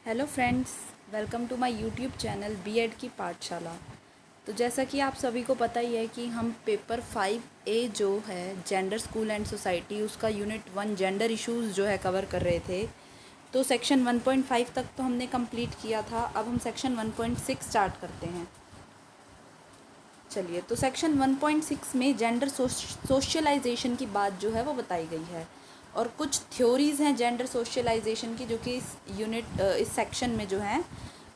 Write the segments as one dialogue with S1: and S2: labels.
S1: Hello friends, welcome to my YouTube channel B Ed की पाठशाला। तो जैसा कि आप सभी को पता ही है कि हम पेपर 5A जो है जेंडर स्कूल एंड सोसाइटी, उसका यूनिट 1 जेंडर इश्यूज़ जो है कवर कर रहे थे। तो सेक्शन 1.5 तक तो हमने कंप्लीट किया था। अब हम सेक्शन 1.6 स्टार्ट करते हैं। चलिए, तो सेक्शन 1.6 में जेंडर सोशलाइजेशन की बात जो है वो बताई गई है और कुछ थ्योरीज़ हैं जेंडर सोशलाइजेशन की जो कि इस सेक्शन में जो हैं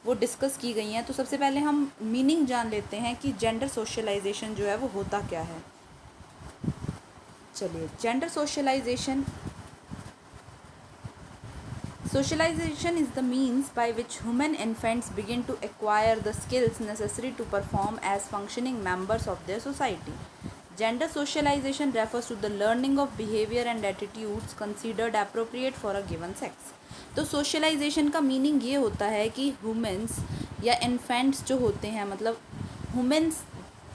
S1: वो डिस्कस की गई हैं। तो सबसे पहले हम मीनिंग जान लेते हैं कि जेंडर सोशलाइजेशन जो है वो होता क्या है। चलिए, gender socialisation is the means by which human infants begin to acquire the skills necessary to perform as functioning members of their society. Gender socialization refers to the learning of behavior and attitudes considered appropriate for a given sex. तो socialisation का meaning ये होता है कि humans या infants जो होते हैं, मतलब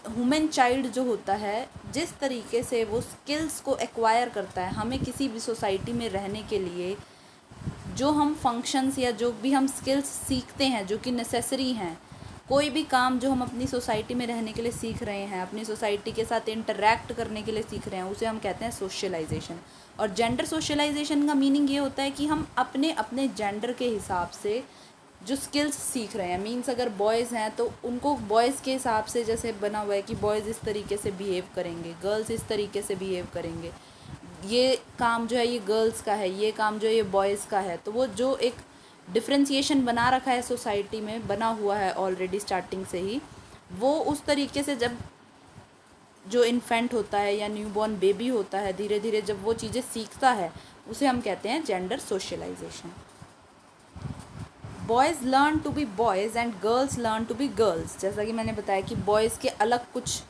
S1: ह्यूमन चाइल्ड जो होता है, जिस तरीके से वो स्किल्स को एक्वायर करता है हमें किसी भी सोसाइटी में रहने के लिए, जो हम फंक्शंस या जो भी हम स्किल्स सीखते हैं जो कि नेसेसरी हैं, कोई भी काम जो हम अपनी सोसाइटी में रहने के लिए सीख रहे हैं, अपनी सोसाइटी के साथ इंटरेक्ट करने के लिए सीख रहे हैं, उसे हम कहते हैं सोशलाइजेशन। और जेंडर सोशलाइजेशन का मीनिंग ये होता है कि हम अपने अपने जेंडर के हिसाब से जो स्किल्स सीख रहे हैं, मीन्स अगर बॉयज़ हैं तो उनको बॉयज़ के हिसाब से जैसे बना हुआ है कि बॉयज़ इस तरीके से बिहेव करेंगे, गर्ल्स इस तरीके से बिहेव करेंगे, ये काम जो है ये गर्ल्स का है, ये काम जो है ये बॉयज़ का है। तो वो जो एक डिफ्रेंसिएशन बना रखा है सोसाइटी में, बना हुआ है ऑलरेडी स्टार्टिंग से ही, वो उस तरीके से जब जो इन्फेंट होता है या न्यूबॉर्न बेबी होता है, धीरे धीरे जब वो चीज़ें सीखता है, उसे हम कहते हैं gender socialisation. Boys learn to be boys and girls learn to be girls. जैसा कि मैंने बताया कि बॉयज़ के अलग कुछ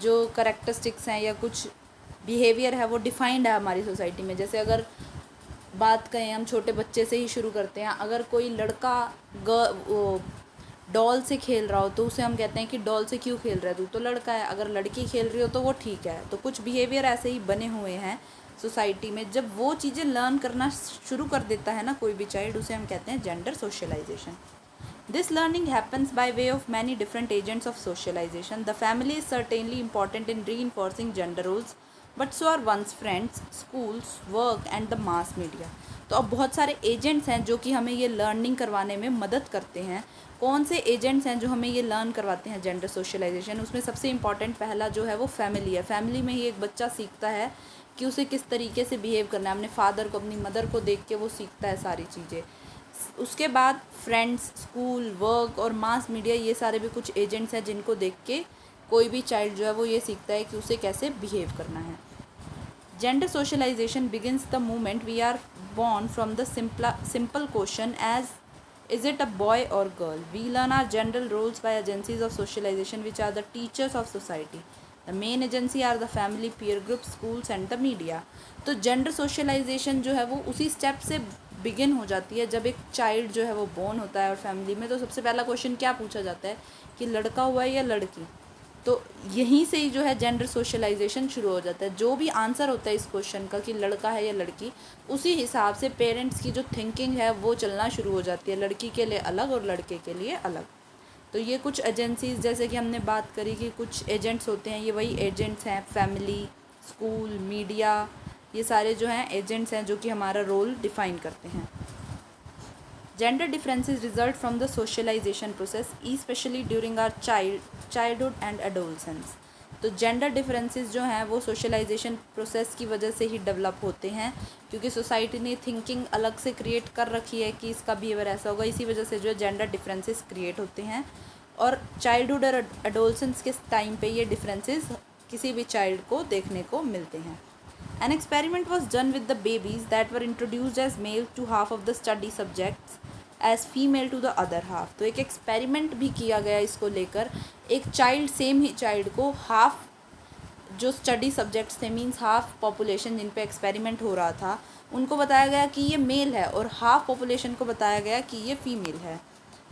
S1: जो करेक्टरिस्टिक्स हैं या कुछ बिहेवियर है वो डिफाइंड है हमारी सोसाइटी में। जैसे अगर बात करें, हम छोटे बच्चे से ही शुरू करते हैं, अगर कोई लड़का डॉल से खेल रहा हो तो उसे हम कहते हैं कि डॉल से क्यों खेल रहा है, तू तो लड़का है। अगर लड़की खेल रही हो तो वो ठीक है। तो कुछ बिहेवियर ऐसे ही बने हुए हैं सोसाइटी में। जब वो चीज़ें लर्न करना शुरू कर देता है ना कोई भी चाइल्ड, उसे हम कहते हैं gender socialisation. This learning happens by way of many different agents of socialization. The family is certainly important in reinforcing gender roles, but so are one's friends, schools, work and the mass media. तो अब बहुत सारे agents हैं जो कि हमें ये learning करवाने में मदद करते हैं। कौन से एजेंट्स हैं जो हमें ये लर्न करवाते हैं जेंडर सोशलाइजेशन? उसमें सबसे इम्पॉर्टेंट पहला जो है वो फैमिली है। फैमिली में ही एक बच्चा सीखता है कि उसे किस तरीके से बिहेव करना है। अपने फादर को, अपनी मदर को देख के वो सीखता है सारी चीज़ें। उसके बाद फ्रेंड्स, स्कूल, वर्क और मास मीडिया, ये सारे भी कुछ एजेंट्स हैं जिनको देख के कोई भी चाइल्ड जो है वो ये सीखता है कि उसे कैसे बिहेव करना है। Gender socialisation begins the moment we are born from the simple question as is it a boy or girl. We learn our gender roles by agencies of socialization which are the teachers of society. The main agency are the family, peer groups, schools and the media. तो gender socialisation जो है वो उसी step से begin हो जाती है जब एक चाइल्ड जो है वो बोर्न होता है। और फैमिली में तो सबसे पहला क्वेश्चन क्या पूछा जाता है कि लड़का हुआ है या लड़की। तो यहीं से ही जो है जेंडर सोशलाइजेशन शुरू हो जाता है। जो भी आंसर होता है इस क्वेश्चन का कि लड़का है या लड़की, उसी हिसाब से पेरेंट्स की जो थिंकिंग है वो चलना शुरू हो जाती है, लड़की के लिए अलग और लड़के के लिए अलग। तो ये कुछ एजेंसीज, जैसे कि हमने बात करी कि कुछ एजेंट्स होते हैं, ये वही एजेंट्स हैं। फैमिली, स्कूल, मीडिया, ये सारे जो हैं एजेंट्स हैं जो कि हमारा रोल डिफाइन करते हैं। Gender differences result from the socialization process, especially during our childhood and adolescence. तो जेंडर डिफरेंसेस जो हैं वो सोशलाइजेशन प्रोसेस की वजह से ही डेवलप होते हैं, क्योंकि सोसाइटी ने थिंकिंग अलग से क्रिएट कर रखी है कि इसका बिहेवियर ऐसा होगा। इसी वजह से जो जेंडर डिफरेंसेस क्रिएट होते हैं और चाइल्डहुड और एडोलसेंस के टाइम पे ये डिफरेंसेस किसी भी चाइल्ड को देखने को मिलते हैं। An experiment was done with the babies that were introduced as male to half of the study subjects as female to the other half. तो एक एक्सपेरिमेंट भी किया गया इसको लेकर। एक चाइल्ड, सेम ही चाइल्ड को हाफ जो स्टडी सब्जेक्ट्स थे, मीन्स हाफ पॉपुलेशन जिन पे एक्सपेरिमेंट हो रहा था, उनको बताया गया कि ये मेल है और हाफ पॉपुलेशन को बताया गया कि ये फीमेल है।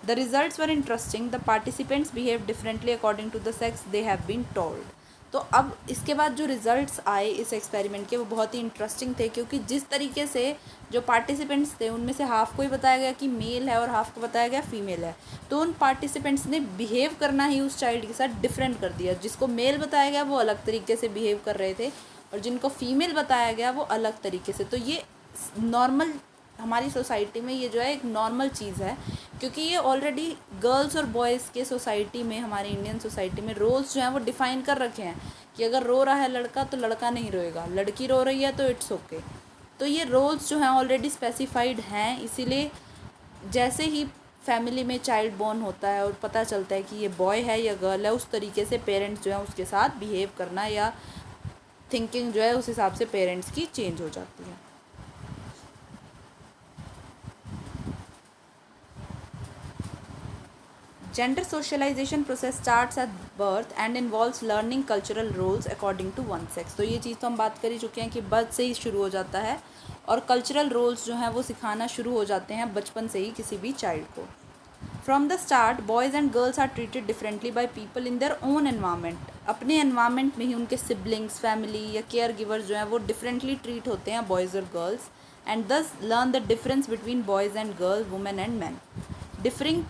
S1: The results were interesting. The participants behaved differently according to the sex they have been told. तो अब इसके बाद जो रिज़ल्ट्स आए इस एक्सपेरिमेंट के वो बहुत ही इंटरेस्टिंग थे, क्योंकि जिस तरीके से जो पार्टिसिपेंट्स थे उनमें से हाफ़ को ही बताया गया कि मेल है और हाफ़ को बताया गया फीमेल है, तो उन पार्टिसिपेंट्स ने बिहेव करना ही उस चाइल्ड के साथ डिफरेंट कर दिया। जिसको मेल बताया गया वो अलग तरीके से बिहेव कर रहे थे और जिनको फीमेल बताया गया वो अलग तरीके से। तो ये नॉर्मल हमारी सोसाइटी में ये जो है एक नॉर्मल चीज़ है, क्योंकि ये ऑलरेडी गर्ल्स और बॉयज़ के सोसाइटी में, हमारी इंडियन सोसाइटी में रोल्स जो हैं वो डिफ़ाइन कर रखे हैं कि अगर रो रहा है लड़का तो लड़का नहीं रोएगा, लड़की रो रही है तो इट्स ओके। तो ये रोल्स जो हैं ऑलरेडी स्पेसिफाइड हैं, इसीलिए जैसे ही फैमिली में चाइल्ड बॉर्न होता है और पता चलता है कि ये बॉय है या गर्ल है, उस तरीके से पेरेंट्स जो है उसके साथ बिहेव करना या थिंकिंग जो है उस हिसाब से पेरेंट्स की चेंज हो जाती है। Gender socialization process starts at birth and involves learning cultural roles according to one sex। तो ये चीज़ तो हम बात कर ही चुके हैं कि बर्थ से ही शुरू हो जाता है और कल्चरल रोल्स जो हैं वो सिखाना शुरू हो जाते हैं बचपन से ही किसी भी चाइल्ड को। From the start boys and girls are treated differently by people in their own environment. अपने एनवायरनमेंट में ही उनके सिबलिंग्स, फैमिली या केयर गिवर्स जो हैं वो डिफरेंटली ट्रीट होते हैं बॉयज़ और girls, and thus learn the difference between boys and girls, women and man. Differing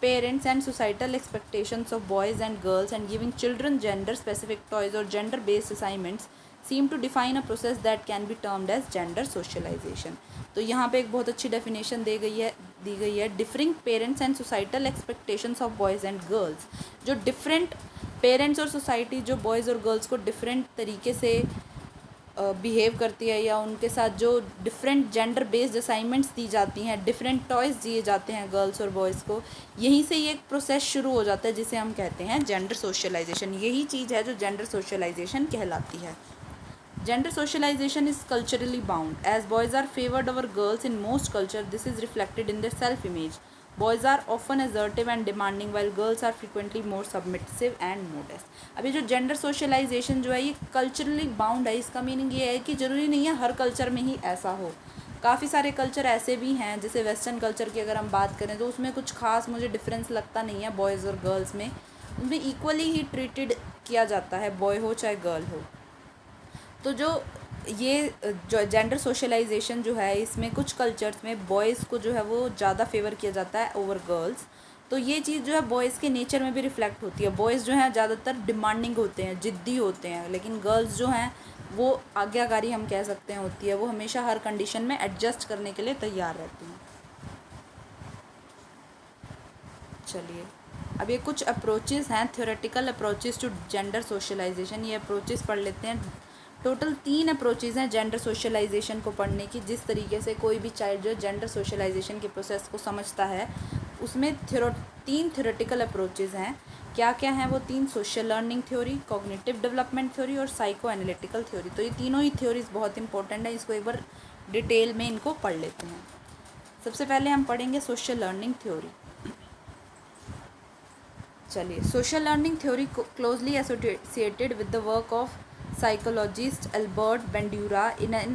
S1: parents and societal expectations of boys and girls and giving children gender specific toys or gender based assignments seem to define a process that can be termed as gender socialization। तो यहाँ पे एक बहुत अच्छी definition दी गई है differing parents and societal expectations of boys and girls. जो different parents और सोसाइटी जो बॉयज़ और गर्ल्स को डिफरेंट तरीके से बिहेव करती है या उनके साथ जो डिफरेंट जेंडर बेस्ड असाइनमेंट्स दी जाती हैं, डिफरेंट टॉयज़ दिए जाते हैं गर्ल्स और बॉयज़ को, यहीं से ये एक प्रोसेस शुरू हो जाता है जिसे हम कहते हैं जेंडर सोशलाइजेशन। यही चीज़ है जो जेंडर सोशलाइजेशन कहलाती है। Gender socialisation is culturally bound as boys are favoured over girls in most culture, this is reflected in their self image. Boys are often assertive and demanding while girls are frequently more submissive and modest। अभी जो gender socialisation जो है ये culturally bound है, इसका meaning ये है कि ज़रूरी नहीं है हर कल्चर में ही ऐसा हो। काफ़ी सारे कल्चर ऐसे भी हैं, जैसे वेस्टर्न कल्चर की अगर हम बात करें तो उसमें कुछ खास मुझे डिफरेंस लगता नहीं है बॉयज़ और गर्ल्स में, उनमें इक्वली ही ट्रीटेड किया जाता है, बॉय हो चाहे गर्ल हो। तो जो जेंडर सोशलाइजेशन जो है इसमें कुछ कल्चर्स में बॉयज़ को जो है वो ज़्यादा फेवर किया जाता है ओवर गर्ल्स। तो ये चीज़ जो है बॉयज़ के नेचर में भी रिफ्लेक्ट होती है। बॉयज़ जो हैं ज़्यादातर डिमांडिंग होते हैं, ज़िद्दी होते हैं, लेकिन गर्ल्स जो हैं वो आज्ञाकारी हम कह सकते हैं होती है, वो हमेशा हर कंडीशन में एडजस्ट करने के लिए तैयार रहती हैं। चलिए अब ये कुछ अप्रोचेज़ हैं, theoretical approaches to gender socialisation, ये अप्रोचेज़ पढ़ लेते हैं। टोटल 3 अप्रोचेज़ हैं जेंडर सोशलाइजेशन को पढ़ने की। जिस तरीके से कोई भी चाइल्ड जो जेंडर सोशलाइजेशन के प्रोसेस को समझता है उसमें 3 थ्योरेटिकल अप्रोचेज़ हैं। क्या क्या हैं वो 3? Social learning theory, cognitive development theory और साइको एनालिटिकल थ्योरी। तो ये तीनों ही थ्योरीज बहुत इंपॉर्टेंट है, इसको एक बार डिटेल में इनको पढ़ लेते हैं। सबसे पहले हम पढ़ेंगे सोशल लर्निंग थ्योरी। चलिए, social learning theory closely associated with the work of psychologist Albert Bandura in an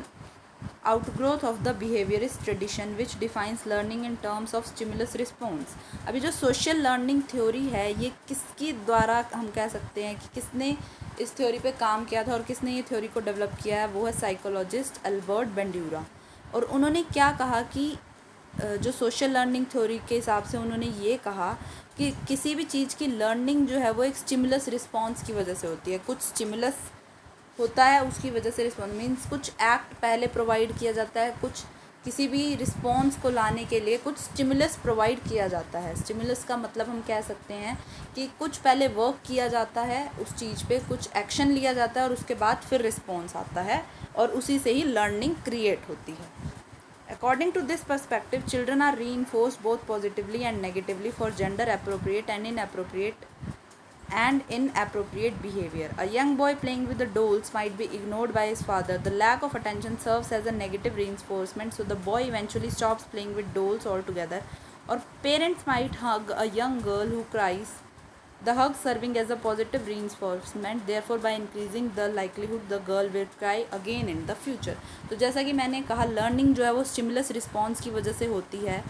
S1: outgrowth of the behaviorist tradition which defines learning in terms of stimulus response। अभी जो सोशल लर्निंग थ्योरी है ये किसकी द्वारा हम कह सकते हैं कि किसने इस थ्योरी पे काम किया था और किसने ये थ्योरी को डेवलप किया है, वो है साइकोलॉजिस्ट अल्बर्ट बेंड्यूरा। और उन्होंने क्या कहा कि जो सोशल लर्निंग थ्योरी के हिसाब से उन्होंने ये कहा कि किसी भी चीज़ की लर्निंग जो है वो एक स्टिमुलस रिस्पॉन्स की वजह से होती है। कुछ स्टिमुलस होता है उसकी वजह से रिस्पॉन्स मीन्स कुछ एक्ट पहले प्रोवाइड किया जाता है, कुछ किसी भी रिस्पॉन्स को लाने के लिए कुछ स्टिमुलस प्रोवाइड किया जाता है। स्टिमुलस का मतलब हम कह सकते हैं कि कुछ पहले वर्क किया जाता है उस चीज़ पे, कुछ एक्शन लिया जाता है और उसके बाद फिर रिस्पॉन्स आता है और उसी से ही लर्निंग क्रिएट होती है। According to this perspective, children are reinforced both positively and negatively for gender appropriate and inappropriate behavior। A young boy playing with the dolls might be ignored by his father. The lack of attention serves as a negative reinforcement, so the boy eventually stops playing with dolls altogether। Or parents might hug a young girl who cries, the hug serving as a positive reinforcement, therefore by increasing the likelihood the girl will cry again in the future। तो जैसा कि मैंने कहा learning जो है वो stimulus response की वजह से होती है।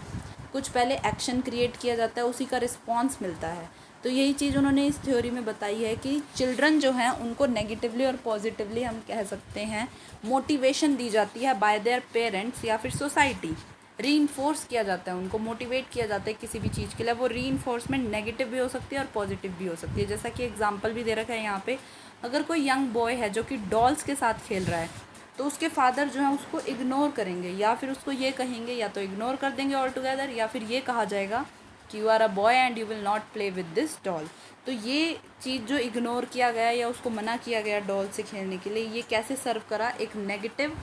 S1: कुछ पहले एक्शन क्रिएट किया जाता है, उसी का रिस्पॉन्स मिलता है। तो यही चीज़ उन्होंने इस थ्योरी में बताई है कि चिल्ड्रन जो हैं उनको नेगेटिवली और पॉजिटिवली हम कह सकते हैं मोटिवेशन दी जाती है बाय देयर पेरेंट्स या फिर सोसाइटी। रीइंफोर्स किया जाता है, उनको मोटिवेट किया जाता है किसी भी चीज़ के लिए। वो रीइंफोर्समेंट नेगेटिव भी हो सकती है और पॉजिटिव भी हो सकती है। जैसा कि एग्जांपल भी दे रखा है यहाँ पे, अगर कोई यंग बॉय है जो कि डॉल्स के साथ खेल रहा है, तो उसके फादर जो है उसको इग्नोर करेंगे, या फिर उसको ये कहेंगे, या तो इग्नोर कर देंगे ऑल टुगेदर, या फिर ये कहा जाएगा कि you are a boy and you will not play with this doll. तो ये चीज़ जो इग्नोर किया गया या उसको मना किया गया डॉल से खेलने के लिए, ये कैसे सर्व करा, एक नेगेटिव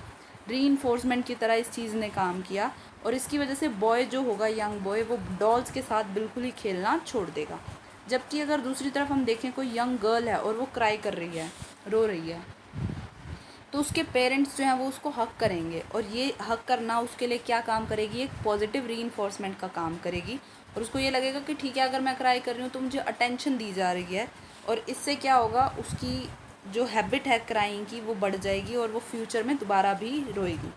S1: रीइंफोर्समेंट की तरह इस चीज़ ने काम किया। और इसकी वजह से बॉय जो होगा, यंग बॉय, वो डॉल्स के साथ बिल्कुल ही खेलना छोड़ देगा। जबकि अगर दूसरी तरफ हम देखें, कोई यंग गर्ल है और वो क्राई कर रही है, रो रही है, तो उसके पेरेंट्स जो हैं वो उसको हक करेंगे, और ये हक करना उसके लिए क्या काम करेगी, एक पॉजिटिव रीइंफोर्समेंट का काम करेगी। और उसको ये लगेगा कि ठीक है, अगर मैं क्राई कर रही हूँ तो मुझे अटेंशन दी जा रही है, और इससे क्या होगा, उसकी जो हैबिट है क्राइंग की वो बढ़ जाएगी और वो फ्यूचर में दोबारा भी रोएगी।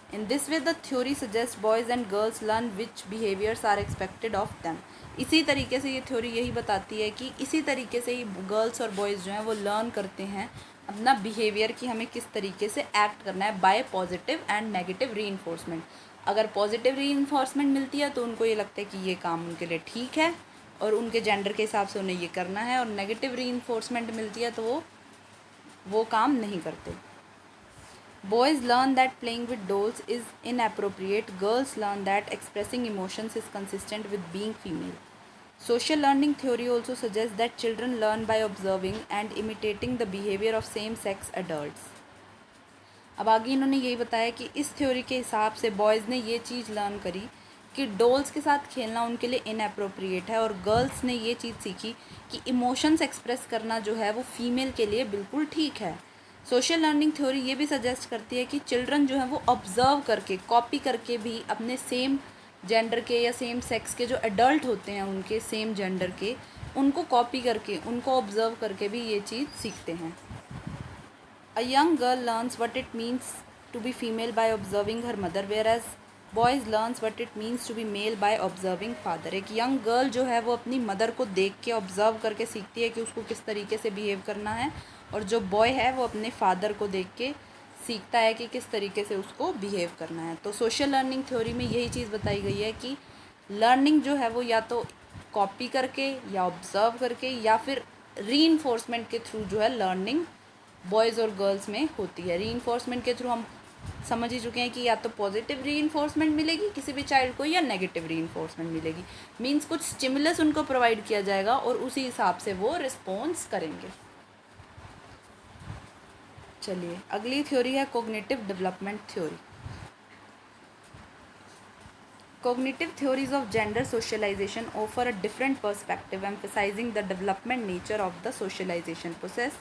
S1: In this way, the theory suggests boys and girls learn which behaviors are expected of them. इसी तरीके से ये थ्योरी यही बताती है कि इसी तरीके से ही गर्ल्स और बॉयज़ जो हैं वो लर्न करते हैं अपना बिहेवियर कि हमें किस तरीके से एक्ट करना है bye positive and negative reinforcement. अगर पॉजिटिव रीइंफोर्समेंट मिलती है तो उनको ये लगता है कि ये काम उनके लिए ठीक है और उनके जेंडर के हिसाब से उन्हें ये करना है, और नेगेटिव रीइंफोर्समेंट मिलती है तो वो काम नहीं करते। Boys learn that playing with dolls is inappropriate. Girls learn that expressing emotions is consistent with being female. Social learning theory also suggests that children learn by observing and imitating the behavior of same-sex adults. अब आगे इन्होंने यही बताया कि इस theory के हिसाब से बॉयज़ ने ये चीज़ लर्न करी कि डॉल्स के साथ खेलना उनके लिए इनअप्रोप्रिएट है, और गर्ल्स ने ये चीज़ सीखी कि इमोशंस एक्सप्रेस करना जो है वो फीमेल के लिए बिल्कुल ठीक है। सोशल लर्निंग थ्योरी ये भी सजेस्ट करती है कि चिल्ड्रन जो है वो ऑब्ज़र्व करके, कॉपी करके भी अपने सेम जेंडर के या सेम सेक्स के जो एडल्ट होते हैं उनके सेम जेंडर के, उनको कॉपी करके, उनको ऑब्ज़र्व करके भी ये चीज़ सीखते हैं। A young girl learns what it means to be female by observing her mother, whereas boys learns what it means to be male by observing father. एक यंग गर्ल जो है वो अपनी मदर को देख के, ऑब्ज़र्व करके सीखती है कि उसको किस तरीके से बिहेव करना है, और जो बॉय है वो अपने फादर को देख के सीखता है कि किस तरीके से उसको बिहेव करना है। तो सोशल लर्निंग थ्योरी में यही चीज़ बताई गई है कि लर्निंग जो है वो या तो कॉपी करके या ऑब्ज़र्व करके या फिर रीइंफोर्समेंट के थ्रू जो है लर्निंग बॉयज़ और गर्ल्स में होती है। रीइंफोर्समेंट के थ्रू हम समझ ही चुके हैं कि या तो पॉजिटिव रीइंफोर्समेंट मिलेगी किसी भी चाइल्ड को, या नेगेटिव रीइंफोर्समेंट मिलेगी। मींस कुछ स्टिमुलस उनको प्रोवाइड किया जाएगा और उसी हिसाब से वो रिस्पॉन्स करेंगे। चलिए अगली थ्योरी है cognitive development theory. Cognitive theories of gender socialization offer a different perspective, emphasizing the development nature of the socialization process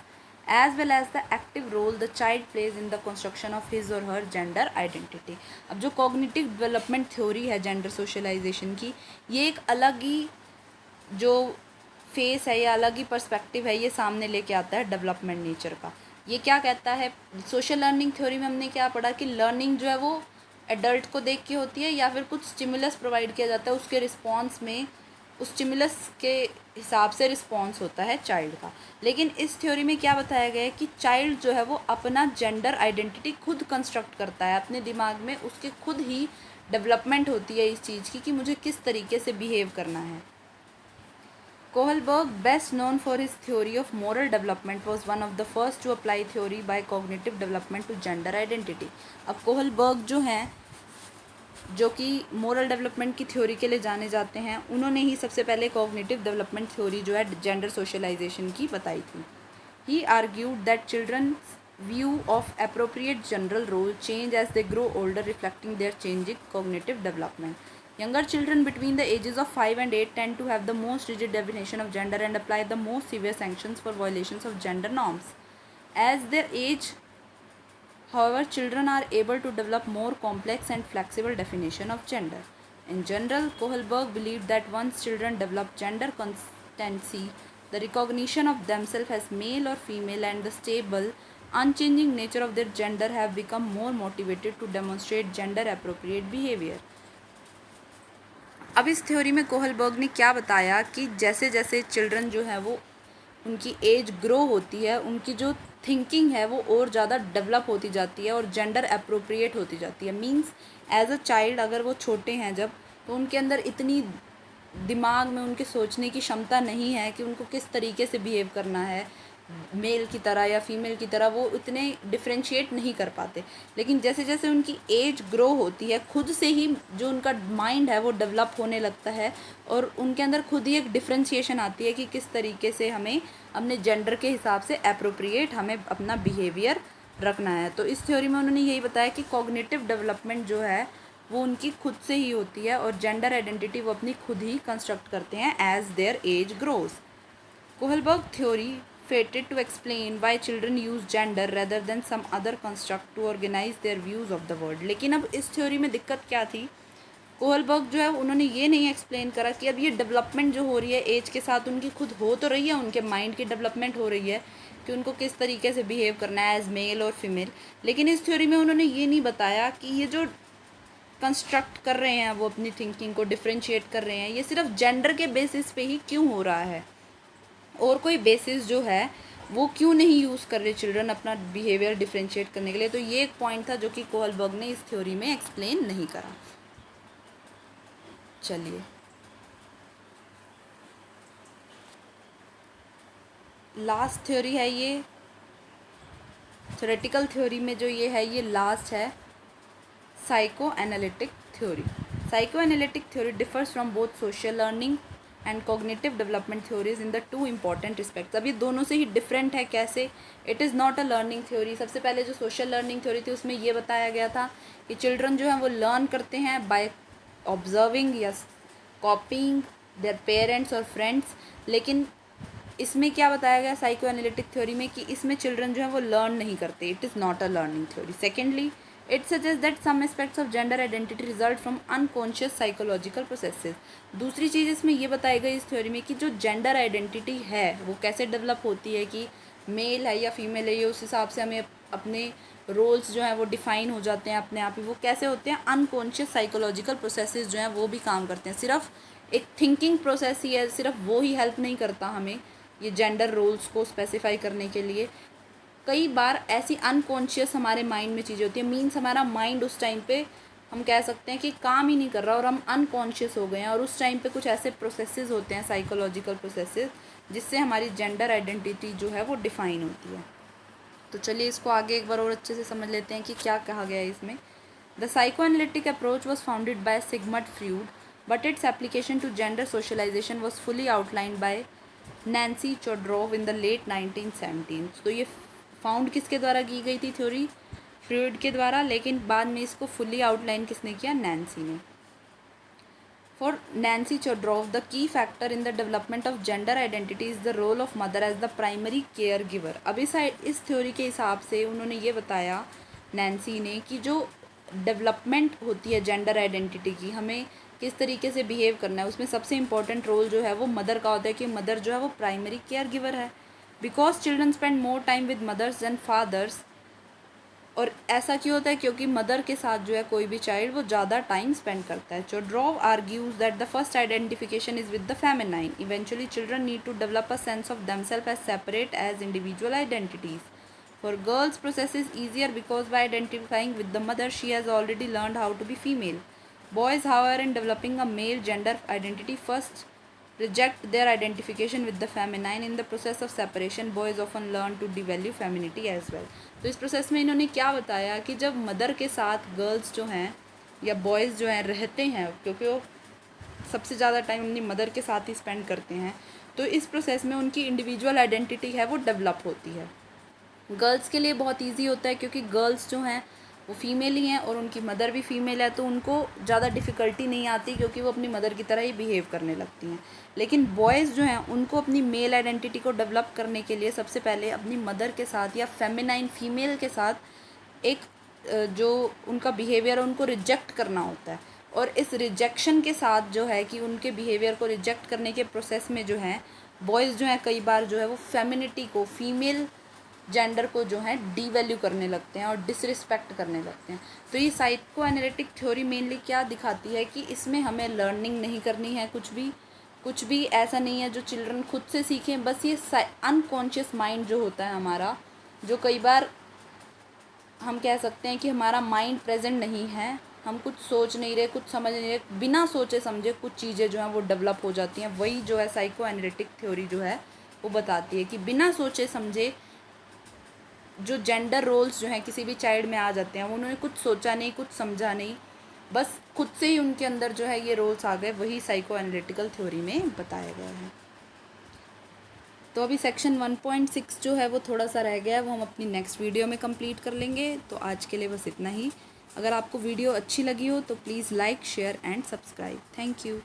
S1: as well as the active role the child plays in the construction of his or her gender identity. अब जो cognitive development theory है gender socialization की, ये एक अलग ही जो face है या अलग ही पर्सपेक्टिव है ये सामने लेके आता है डेवलपमेंट नेचर का। ये क्या कहता है, सोशल लर्निंग थ्योरी में हमने क्या पढ़ा कि लर्निंग जो है वो एडल्ट को देख के होती है या फिर कुछ स्टिमुलस प्रोवाइड किया जाता है, उसके रिस्पॉन्स में उस स्टिमुलस के हिसाब से रिस्पॉन्स होता है चाइल्ड का। लेकिन इस थ्योरी में क्या बताया गया है कि चाइल्ड जो है वो अपना जेंडर आइडेंटिटी खुद कंस्ट्रक्ट करता है, अपने दिमाग में उसके खुद ही डेवलपमेंट होती है इस चीज़ की कि मुझे किस तरीके से बिहेव करना है। Kohlberg, best known for his theory of moral development, was one of the first to apply theory by cognitive development to gender identity. अब कोहलबर्ग जो हैं, जो कि मोरल डेवलपमेंट की थ्योरी के लिए जाने जाते हैं, उन्होंने ही सबसे पहले कॉग्निटिव डेवलपमेंट थ्योरी जो है जेंडर सोशलाइजेशन की बताई थी। He argued that children's view of appropriate general role change as they grow older, reflecting their changing cognitive development. Younger children between the ages of 5 and 8 tend to have the most rigid definition of gender and apply the most severe sanctions for violations of gender norms. As their age, however, children are able to develop more complex and flexible definition of gender. In general, Kohlberg believed that once children develop gender constancy, the recognition of themselves as male or female and the stable, unchanging nature of their gender have become more motivated to demonstrate gender appropriate behavior. अब इस theory में Kohlberg ने क्या बताया कि जैसे जैसे children जो है वो उनकी एज ग्रो होती है, उनकी जो थिंकिंग है वो और ज़्यादा डेवलप होती जाती है और जेंडर अप्रोप्रिएट होती जाती है। मींस एज अ चाइल्ड अगर वो छोटे हैं जब, तो उनके अंदर इतनी दिमाग में उनके सोचने की क्षमता नहीं है कि उनको किस तरीके से बिहेव करना है, मेल की तरह या फीमेल की तरह, वो इतने डिफ्रेंशिएट नहीं कर पाते। लेकिन जैसे जैसे उनकी एज ग्रो होती है, खुद से ही जो उनका माइंड है वो डेवलप होने लगता है और उनके अंदर खुद ही एक डिफ्रेंशिएशन आती है कि किस तरीके से हमें अपने जेंडर के हिसाब से एप्रोप्रिएट हमें अपना बिहेवियर रखना है। तो इस थ्योरी में उन्होंने यही बताया कि कॉग्निटिव डेवलपमेंट जो है वो उनकी खुद से ही होती है और जेंडर आइडेंटिटी वो अपनी खुद ही कंस्ट्रक्ट करते हैं as their age grows. Kohlberg theory fated to explain why children use gender rather than some other construct to organize their views of the world। लेकिन अब इस थ्योरी में दिक्कत क्या थी, कोहलबर्ग जो है उन्होंने ये नहीं एक्सप्लेन करा कि अब ये डेवलपमेंट जो हो रही है एज के साथ उनकी खुद हो तो रही है, उनके माइंड की डेवलपमेंट हो रही है कि उनको किस तरीके से बिहेव करना है एज मेल और फीमेल, लेकिन इस थ्योरी में उन्होंने ये नहीं बताया कि ये जो कंस्ट्रक्ट कर रहे हैं वो अपनी थिंकिंग को डिफ्रेंशिएट कर रहे हैं, ये सिर्फ जेंडर के बेसिस पे ही क्यों हो रहा है और कोई बेसिस जो है वो क्यों नहीं यूज़ कर रहे चिल्ड्रन अपना बिहेवियर डिफ्रेंशिएट करने के लिए। तो ये एक पॉइंट था जो कि कोहलबर्ग ने इस थ्योरी में एक्सप्लेन नहीं करा। चलिए लास्ट थ्योरी है ये थ्योरेटिकल थ्योरी में, जो ये है ये लास्ट है psycho analytic theory. Psycho analytic theory differs from both social learning and cognitive development theories in the two important respects. अब ये दोनों से ही डिफरेंट है। कैसे? It is not a learning theory. सबसे पहले जो सोशल लर्निंग थ्योरी थी उसमें ये बताया गया था कि चिल्ड्रन जो है वो लर्न करते हैं बाय ऑब्जर्विंग या कॉपीइंग देयर पेरेंट्स और फ्रेंड्स, लेकिन इसमें क्या बताया गया साइको एनालिटिक थ्योरी में कि इसमें चिल्ड्रन जो है वो लर्न नहीं करते। It is not a learning theory. Secondly, it suggest that some aspects of gender identity result from unconscious psychological processes. दूसरी चीज़ इसमें ये बताई गई इस थ्योरी में कि जो जेंडर आइडेंटिटी है वो कैसे डेवलप होती है, कि मेल है या फीमेल है, ये उस हिसाब से हमें अपने रोल्स जो हैं वो डिफ़ाइन हो जाते हैं अपने आप ही। वो कैसे होते हैं? अनकॉन्शियस साइकोलॉजिकल प्रोसेसेस जो हैं वो भी काम करते हैं। सिर्फ एक थिंकिंग प्रोसेस ही है, सिर्फ वो ही हेल्प नहीं करता हमें ये जेंडर रोल्स को स्पेसिफाई करने के लिए। कई बार ऐसी अनकॉन्शियस हमारे माइंड में चीज़ें होती हैं, मीन्स हमारा माइंड उस टाइम पे हम कह सकते हैं कि काम ही नहीं कर रहा और हम अनकॉन्शियस हो गए हैं, और उस टाइम पे कुछ ऐसे प्रोसेसेस होते हैं साइकोलॉजिकल प्रोसेसेस जिससे हमारी जेंडर आइडेंटिटी जो है वो डिफ़ाइन होती है। तो चलिए इसको आगे एक बार और अच्छे से समझ लेते हैं कि क्या कहा गया है इसमें। The psychoanalytic approach was founded by Sigmund Freud, but its application to gender socialization was fully outlined by Nancy Chodorow in the late 1970s। तो ये फाउंड किसके द्वारा की गई थी थ्योरी? फ्रूड के द्वारा, लेकिन बाद में इसको फुली आउटलाइन किसने किया? नैन्सी ने। For Nancy Chodorow the key factor in the development of gender identity is the role of mother as the primary care giver. अब इस थ्योरी के हिसाब से उन्होंने ये बताया नैन्सी ने कि जो डेवलपमेंट होती है जेंडर आइडेंटिटी की, हमें किस तरीके से बिहेव करना है, उसमें सबसे इंपॉर्टेंट रोल जो है वो मदर का होता है कि मदर जो है वो प्राइमरी केयर गिवर है। Because children spend more time with mothers than fathers. और ऐसा क्यों होता है? क्योंकि मदर के साथ जो है कोई भी चाइल्ड वो ज़्यादा टाइम स्पेंड करता है। Chodorow argues that the first identification is with the feminine. Eventually children need to develop a sense of themself as separate as individual identities. For girls, process is easier because by identifying with the mother, she has already learned how to be female. Boys, however, in developing a male gender identity, first reject their identification with the feminine. In the process of separation, boys often learn to devalue femininity as well. तो इस process में इन्होंने क्या बताया कि जब mother के साथ गर्ल्स जो हैं या बॉयज़ जो हैं रहते हैं, क्योंकि वो सबसे ज़्यादा टाइम अपनी मदर के साथ ही स्पेंड करते हैं, तो इस प्रोसेस में उनकी इंडिविजुअल आइडेंटिटी है वो डेवलप होती है। गर्ल्स के लिए बहुत इजी होता है क्योंकि गर्ल्स जो हैं वो फीमेल ही हैं और उनकी मदर भी फीमेल है, तो उनको ज़्यादा डिफ़िकल्टी नहीं आती क्योंकि वो अपनी मदर की तरह ही बिहेव करने लगती हैं। लेकिन बॉयज़ जो हैं उनको अपनी मेल आइडेंटिटी को डेवलप करने के लिए सबसे पहले अपनी मदर के साथ या फेमिनाइन फीमेल के साथ एक जो उनका बिहेवियर है उनको रिजेक्ट करना होता है। और इस रिजेक्शन के साथ जो है कि उनके बिहेवियर को रिजेक्ट करने के प्रोसेस में जो है बॉयज़ जो हैं कई बार जो है वो फेमिनिटी को, फीमेल जेंडर को जो है डीवैल्यू करने लगते हैं और डिसरिस्पेक्ट करने लगते हैं। तो ये साइको एनालिटिक थ्योरी मेनली क्या दिखाती है कि इसमें हमें लर्निंग नहीं करनी है, कुछ भी ऐसा नहीं है जो चिल्ड्रन खुद से सीखें। बस ये अनकॉन्शियस माइंड जो होता है हमारा, जो कई बार हम कह सकते हैं कि हमारा माइंड प्रेजेंट नहीं है, हम कुछ सोच नहीं रहे, कुछ समझ नहीं रहे, बिना सोचे समझे कुछ चीज़ें जो हैं वो डेवलप हो जाती हैं। वही जो है साइको एनालिटिक थ्योरी जो है वो बताती है कि बिना सोचे समझे जो जेंडर रोल्स जो हैं किसी भी चाइल्ड में आ जाते हैं, उन्होंने कुछ सोचा नहीं, कुछ समझा नहीं, बस खुद से ही उनके अंदर जो है ये रोल्स आ गए। वही साइको एनालिटिकल थ्योरी में बताया गया है। तो अभी सेक्शन 1.6 जो है वो थोड़ा सा रह गया है, वो हम अपनी नेक्स्ट वीडियो में कंप्लीट कर लेंगे। तो आज के लिए बस इतना ही। अगर आपको वीडियो अच्छी लगी हो तो please like, share and subscribe. Thank you.